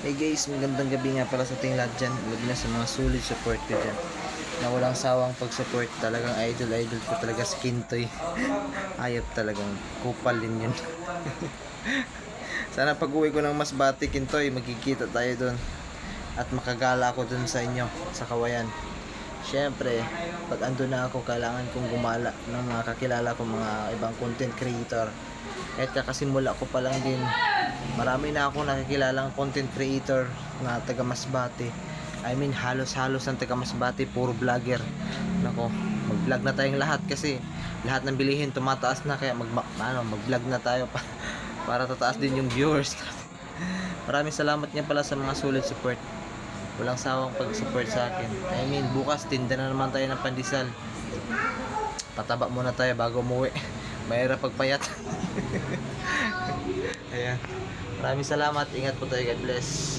Hey guys, magandang gabi nga pala sa ating lahat dyan. Lagi na sa mga solid support ko dyan. Na walang sawang pag-support. Talagang idol ko talaga si Kintoy. Ayop talagang kupal din yun. Sana pag uwi ko ng Masbate, Kintoy, magkikita tayo dun. At makagala ako dun sa inyo, sa Kawayan. Siyempre, pag ando na ako, kailangan kong gumala ng mga kakilala ko, mga ibang content creator. Kahit kakasimula ko pa lang din, marami na akong nakikilalang content creator na taga Masbate. I mean, halos-halos ng taga Masbate, puro vlogger. Nako, mag-vlog na tayong lahat kasi lahat ng bilihin tumataas na, kaya mag-vlog na tayo para tataas din yung viewers. Maraming salamat nga pala sa mga solid support. Walang sawang pag-support sa akin. I mean, bukas tinda na naman tayo ng pandesal. Pataba muna tayo bago umuwi. Mahirap pagpayat. Ayan. Maraming salamat. Ingat po tayo. God bless.